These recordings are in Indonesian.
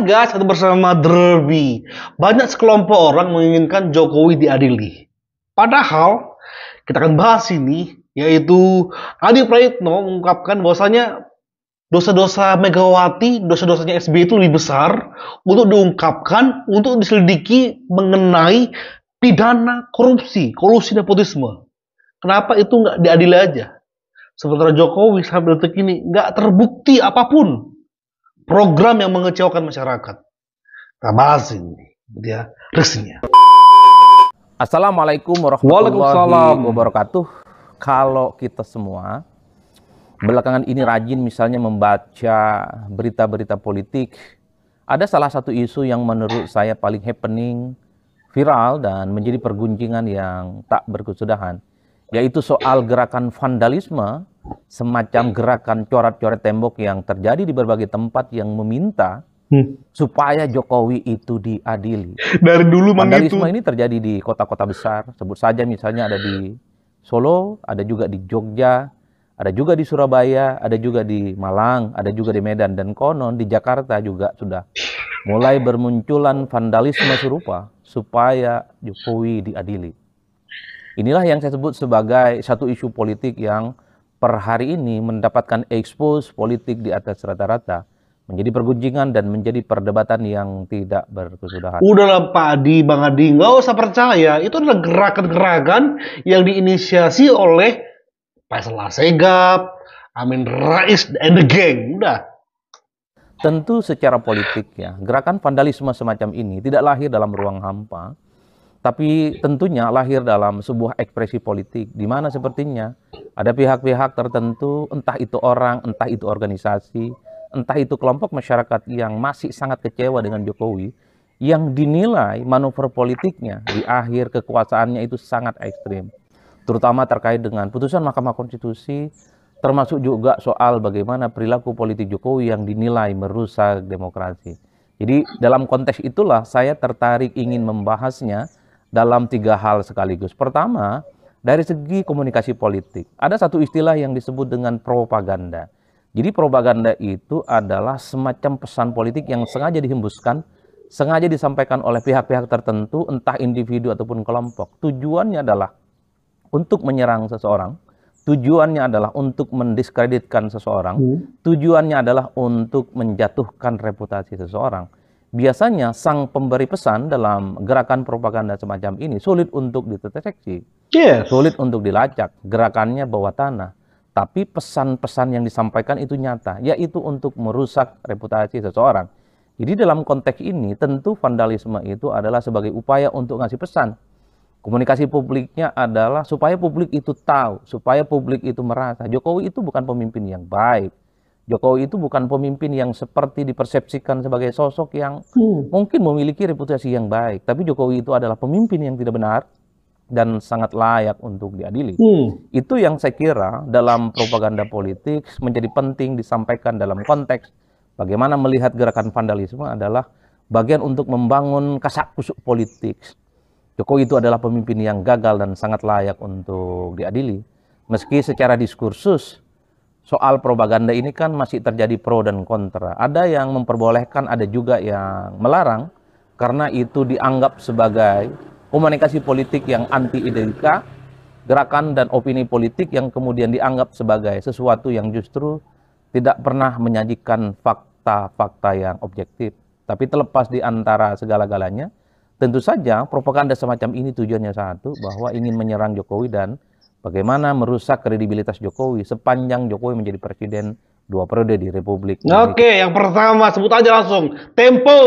guys, ketemu bersama Derby. Banyak sekelompok orang menginginkan Jokowi diadili. Padahal kita akan bahas ini, yaitu Adi Praitno mengungkapkan bahwasanya dosa-dosa Megawati, dosa-dosanya SBY itu lebih besar untuk diungkapkan, untuk diselidiki mengenai pidana korupsi, kolusi nepotisme. Kenapa itu nggak diadili aja? Sementara Jokowi sampai detik ini nggak terbukti apapun program yang mengecewakan masyarakat. Kita bahas ini, dia resminya. Assalamualaikum warahmatullahi wabarakatuh. Kalau kita semua belakangan ini rajin misalnya membaca berita-berita politik, ada salah satu isu yang menurut saya paling happening, viral, dan menjadi pergunjingan yang tak berkesudahan, yaitu soal gerakan vandalisme, semacam gerakan coret-coret tembok yang terjadi di berbagai tempat yang meminta supaya Jokowi itu diadili. Dari dulu vandalisme ini terjadi di kota-kota besar, sebut saja misalnya ada di Solo, ada juga di Jogja, ada juga di Surabaya, ada juga di Malang, ada juga di Medan, dan konon di Jakarta juga sudah mulai bermunculan vandalisme serupa supaya Jokowi diadili. Inilah yang saya sebut sebagai satu isu politik yang per hari ini mendapatkan expose politik di atas rata-rata, menjadi pergunjingan dan menjadi perdebatan yang tidak berkesudahan. Udahlah Pak Adi, Bang Adi, nggak usah percaya. Itu adalah gerakan-gerakan yang diinisiasi oleh Faisal Assegaf, Amin Rais, and the gang. Udah. Tentu secara politik ya, gerakan vandalisme semacam ini tidak lahir dalam ruang hampa, tapi tentunya lahir dalam sebuah ekspresi politik, di mana sepertinya ada pihak-pihak tertentu, entah itu orang, entah itu organisasi, entah itu kelompok masyarakat yang masih sangat kecewa dengan Jokowi, yang dinilai manuver politiknya di akhir kekuasaannya itu sangat ekstrim. Terutama terkait dengan putusan Mahkamah Konstitusi, termasuk juga soal bagaimana perilaku politik Jokowi yang dinilai merusak demokrasi. Jadi dalam konteks itulah saya tertarik ingin membahasnya dalam tiga hal sekaligus. Pertama, dari segi komunikasi politik, ada satu istilah yang disebut dengan propaganda. Jadi propaganda itu adalah semacam pesan politik yang sengaja dihembuskan, sengaja disampaikan oleh pihak-pihak tertentu, entah individu ataupun kelompok. Tujuannya adalah untuk menyerang seseorang, tujuannya adalah untuk mendiskreditkan seseorang, tujuannya adalah untuk menjatuhkan reputasi seseorang. Biasanya sang pemberi pesan dalam gerakan propaganda semacam ini sulit untuk dideteksi, sulit untuk dilacak, gerakannya bawah tanah. Tapi pesan-pesan yang disampaikan itu nyata, yaitu untuk merusak reputasi seseorang. Jadi dalam konteks ini tentu vandalisme itu adalah sebagai upaya untuk ngasih pesan. Komunikasi publiknya adalah supaya publik itu tahu, supaya publik itu merasa Jokowi itu bukan pemimpin yang baik. Jokowi itu bukan pemimpin yang seperti dipersepsikan sebagai sosok yang mungkin memiliki reputasi yang baik. Tapi Jokowi itu adalah pemimpin yang tidak benar dan sangat layak untuk diadili. Itu yang saya kira dalam propaganda politik menjadi penting disampaikan dalam konteks bagaimana melihat gerakan vandalisme adalah bagian untuk membangun kasak-kusuk politik. Jokowi itu adalah pemimpin yang gagal dan sangat layak untuk diadili. Meski secara diskursus soal propaganda ini kan masih terjadi pro dan kontra. Ada yang memperbolehkan, ada juga yang melarang, karena itu dianggap sebagai komunikasi politik yang anti-ideolika, gerakan dan opini politik yang kemudian dianggap sebagai sesuatu yang justru tidak pernah menyajikan fakta-fakta yang objektif. Tapi terlepas di antara segala-galanya, tentu saja propaganda semacam ini tujuannya satu, bahwa ingin menyerang Jokowi dan bagaimana merusak kredibilitas Jokowi sepanjang Jokowi menjadi presiden 2 periode di Republik Indonesia. Oke, yang pertama sebut aja langsung, tempo.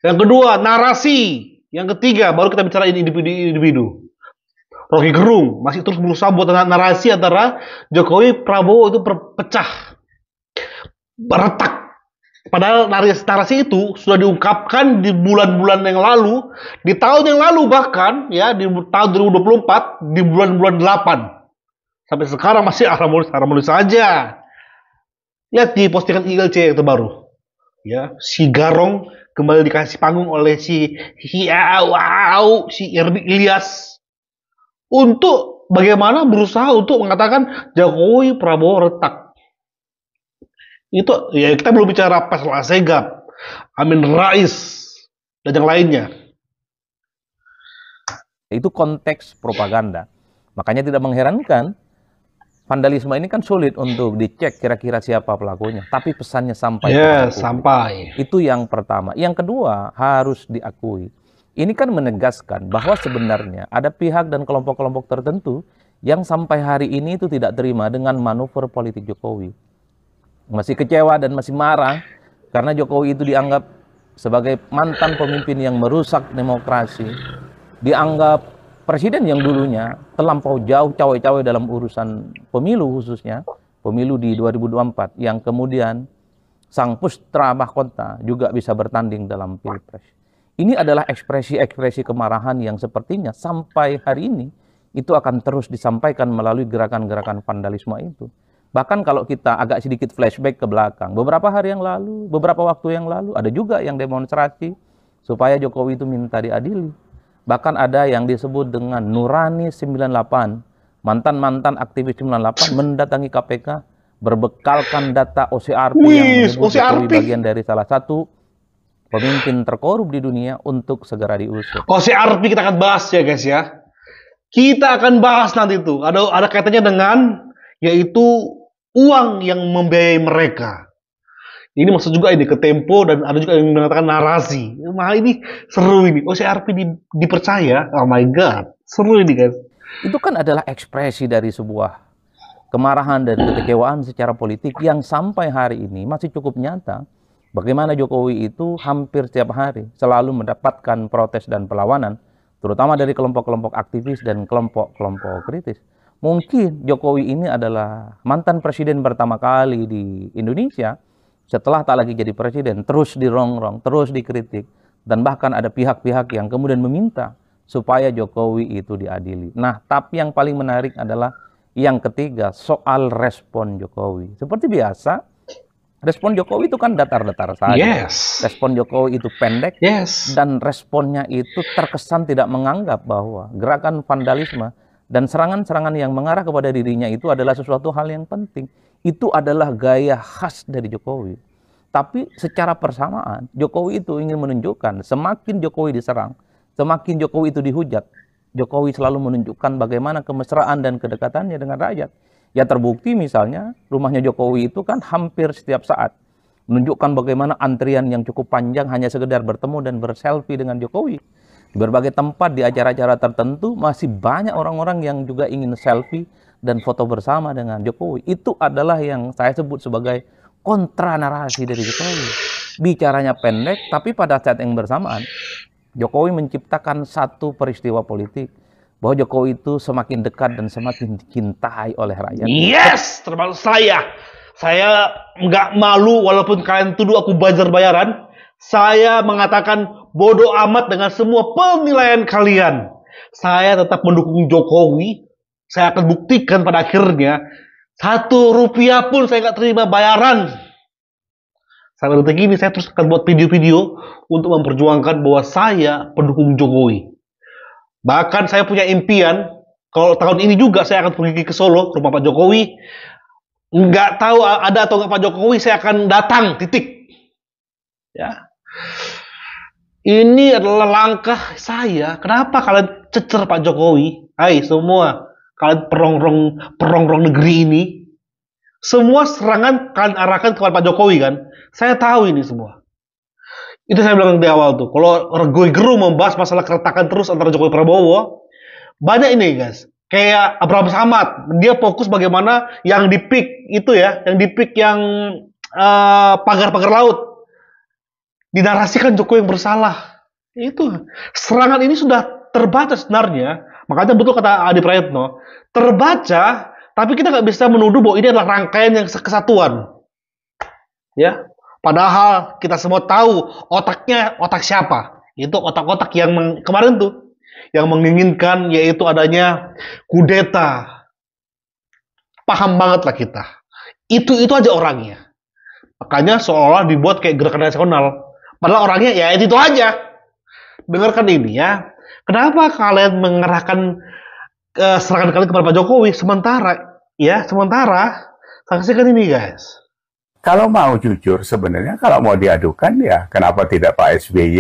Yang kedua, narasi. Yang ketiga, baru kita bicara individu. Rocky Gerung masih terus berusaha buat narasi antara Jokowi, Prabowo itu pecah, retak. Padahal narasi itu sudah diungkapkan di bulan-bulan yang lalu, di tahun yang lalu bahkan, ya di tahun 2024, di bulan-bulan 8. Sampai sekarang masih harmonis saja. Lihat di postingan ILC yang terbaru. Ya, si Garong kembali dikasih panggung oleh si Ilyas untuk bagaimana berusaha untuk mengatakan Jokowi Prabowo retak. Itu ya kita belum bicara Faisal Assegaf, Amin Rais, dan yang lainnya. Itu konteks propaganda. Makanya tidak mengherankan, vandalisme ini kan sulit untuk dicek kira-kira siapa pelakunya. Tapi pesannya sampai kepada publik. Sampai. Itu yang pertama. Yang kedua, harus diakui. Ini kan menegaskan bahwa sebenarnya ada pihak dan kelompok-kelompok tertentu yang sampai hari ini itu tidak terima dengan manuver politik Jokowi. Masih kecewa dan masih marah karena Jokowi itu dianggap sebagai mantan pemimpin yang merusak demokrasi. Dianggap presiden yang dulunya terlampau jauh cawe-cawe dalam urusan pemilu, khususnya pemilu di 2024, yang kemudian sang putra mahkota juga bisa bertanding dalam pilpres. Ini adalah ekspresi-ekspresi kemarahan yang sepertinya sampai hari ini itu akan terus disampaikan melalui gerakan-gerakan vandalisme itu. Bahkan kalau kita agak sedikit flashback ke belakang, beberapa hari yang lalu, beberapa waktu yang lalu, ada juga yang demonstrasi supaya Jokowi itu minta diadili. Bahkan ada yang disebut dengan Nurani 98, mantan-mantan aktivis 98 mendatangi KPK berbekalkan data OCRP yang menyebut Jokowi bagian dari salah satu pemimpin terkorup di dunia untuk segera diusut. OCRP kita akan bahas ya guys ya. Kita akan bahas nanti itu. Ada kaitannya dengan yaitu uang yang membiayai mereka. Ini maksud juga ini ke Tempo, dan ada juga yang mengatakan narasi. Nah ini seru ini. OCRP dipercaya. Oh my god, seru ini guys. Itu kan adalah ekspresi dari sebuah kemarahan dan kekecewaan secara politik yang sampai hari ini masih cukup nyata. Bagaimana Jokowi itu hampir setiap hari selalu mendapatkan protes dan perlawanan, terutama dari kelompok-kelompok aktivis dan kelompok-kelompok kritis. Mungkin Jokowi ini adalah mantan presiden pertama kali di Indonesia setelah tak lagi jadi presiden, terus dirongrong, terus dikritik, dan bahkan ada pihak-pihak yang kemudian meminta supaya Jokowi itu diadili. Nah, tapi yang paling menarik adalah yang ketiga, soal respon Jokowi. Seperti biasa, respon Jokowi itu kan datar-datar saja. Yes. Respon Jokowi itu pendek, yes, dan responnya itu terkesan tidak menganggap bahwa gerakan vandalisme dan serangan-serangan yang mengarah kepada dirinya itu adalah sesuatu hal yang penting. Itu adalah gaya khas dari Jokowi. Tapi secara persamaan, Jokowi itu ingin menunjukkan semakin Jokowi diserang, semakin Jokowi itu dihujat, Jokowi selalu menunjukkan bagaimana kemesraan dan kedekatannya dengan rakyat. Ya terbukti misalnya, rumahnya Jokowi itu kan hampir setiap saat menunjukkan bagaimana antrian yang cukup panjang hanya sekedar bertemu dan berselfie dengan Jokowi. Di berbagai tempat, di acara-acara tertentu, masih banyak orang-orang yang juga ingin selfie dan foto bersama dengan Jokowi. Itu adalah yang saya sebut sebagai kontra narasi dari Jokowi. Bicaranya pendek, tapi pada saat yang bersamaan, Jokowi menciptakan satu peristiwa politik bahwa Jokowi itu semakin dekat dan semakin dicintai oleh rakyat. Yes, termasuk saya. Saya nggak malu walaupun kalian tuduh aku buzzer bayaran. Saya mengatakan bodoh amat dengan semua penilaian kalian. Saya tetap mendukung Jokowi. Saya akan buktikan pada akhirnya 1 rupiah pun saya nggak terima bayaran. Sampai detik ini saya terus akan buat video-video untuk memperjuangkan bahwa saya pendukung Jokowi. Bahkan saya punya impian, kalau tahun ini juga saya akan pergi ke Solo, rumah Pak Jokowi. Nggak tahu ada atau nggak Pak Jokowi, saya akan datang, titik. Ya. Ini adalah langkah saya. Kenapa kalian cecer Pak Jokowi? Hai semua, kalian perongrong negeri ini. Semua serangan kalian arahkan kepada Pak Jokowi kan? Saya tahu ini semua. Itu saya bilang di awal tuh. Kalau Rocky Gerung membahas masalah keretakan terus antara Jokowi Prabowo, banyak ini guys. Kayak Abraham Samad, dia fokus bagaimana yang di pick itu ya, yang di pick yang pagar-pagar laut. Dinarasikan Jokowi yang bersalah. Itu serangan ini sudah terbaca sebenarnya. Makanya betul kata Adi Praetno, terbaca, tapi kita nggak bisa menuduh bahwa ini adalah rangkaian yang kesatuan. Ya, padahal kita semua tahu otaknya otak siapa. Itu otak-otak yang kemarin tuh yang menginginkan yaitu adanya kudeta. Paham banget lah kita. Itu aja orangnya. Makanya seolah dibuat kayak gerakan nasional. Padahal orangnya ya itu aja. Dengarkan ini ya. Kenapa kalian mengerahkan serangan kalian kepada Pak Jokowi sementara saksikan ini guys. Kalau mau jujur sebenarnya kalau mau diadukan ya kenapa tidak Pak SBY,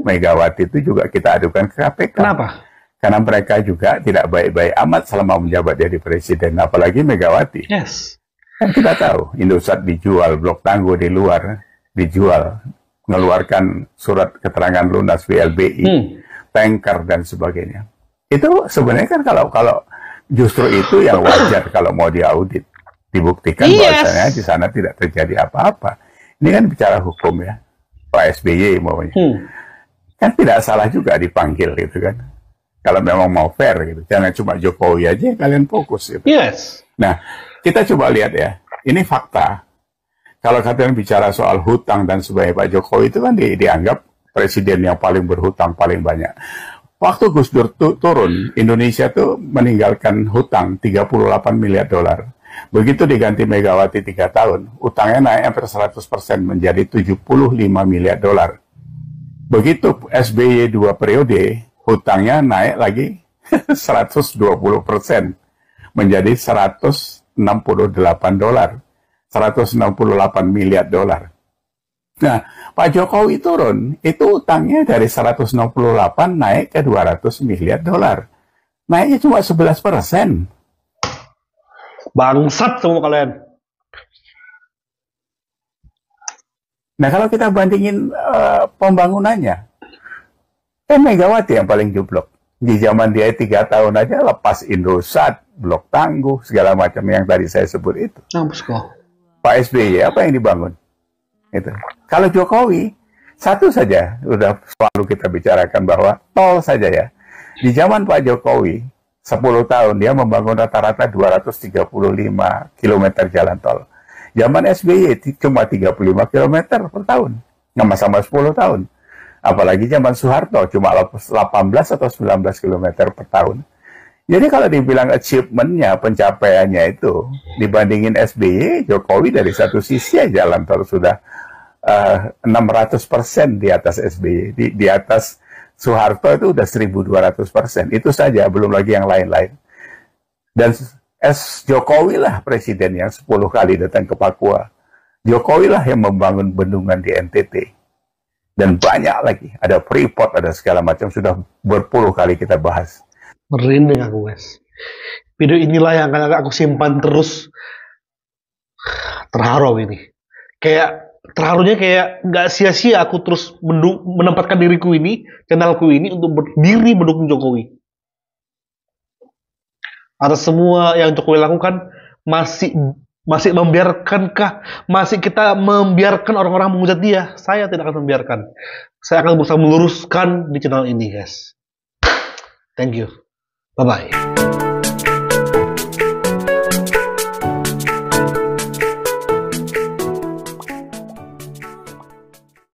Megawati itu juga kita adukan ke KPK. Kenapa? Karena mereka juga tidak baik-baik amat selama menjabat jadi presiden, apalagi Megawati. Yes. Kan kita tahu Indosat dijual, Blok Tangguh di luar dijual, mengeluarkan surat keterangan lunas BLBI, tanker dan sebagainya. Itu sebenarnya kan kalau justru itu yang wajar kalau mau diaudit. Dibuktikan bahwasanya di sana tidak terjadi apa-apa. Ini kan bicara hukum ya, Pak SBY maunya. Kan tidak salah juga dipanggil gitu kan. Kalau memang mau fair gitu, jangan cuma Jokowi aja yang kalian fokus gitu. Yes. Nah, kita coba lihat ya, ini fakta. Kalau kalian bicara soal hutang dan sebagainya, Pak Jokowi itu kan dianggap presiden yang paling berhutang paling banyak. Waktu Gus Dur turun, Indonesia tuh meninggalkan hutang 38 miliar dolar. Begitu diganti Megawati 3 tahun, utangnya naik hampir 100% menjadi 75 miliar dolar. Begitu SBY 2 periode, hutangnya naik lagi 120% menjadi 168 miliar dolar. Nah, Pak Jokowi turun, itu utangnya dari 168 naik ke 200 miliar dolar. Naiknya cuma 11%. Bangsat semua kalian. Nah, kalau kita bandingin pembangunannya, Megawati yang paling jublok. Di zaman dia 3 tahun aja lepas Indosat, Blok Tangguh, segala macam yang tadi saya sebut itu. Pak SBY, apa yang dibangun? Itu. Kalau Jokowi, satu saja, sudah selalu kita bicarakan bahwa tol saja ya. Di zaman Pak Jokowi, 10 tahun dia membangun rata-rata 235 km jalan tol. Zaman SBY cuma 35 km per tahun. Sama-sama 10 tahun. Apalagi zaman Soeharto cuma 18 atau 19 km per tahun. Jadi kalau dibilang achievement-nya, pencapaiannya itu, dibandingin SBY, Jokowi dari satu sisi aja jalan tol sudah 600% di atas SBY. Di atas Soeharto itu udah 1200%. Itu saja, belum lagi yang lain-lain. Dan Jokowi lah presiden yang 10 kali datang ke Papua. Jokowi lah yang membangun bendungan di NTT. Dan banyak lagi. Ada Freeport, ada segala macam. Sudah berpuluh kali kita bahas. Merinding aku, guys. Video inilah yang akan aku simpan terus. Terharu ini. Kayak terharunya kayak nggak sia-sia aku terus menempatkan diriku ini, channelku ini untuk berdiri mendukung Jokowi. Atas semua yang Jokowi lakukan, masih membiarkankah, masih kita membiarkan orang-orang menghujat dia? Saya tidak akan membiarkan. Saya akan berusaha meluruskan di channel ini, guys. Thank you. Bye-bye.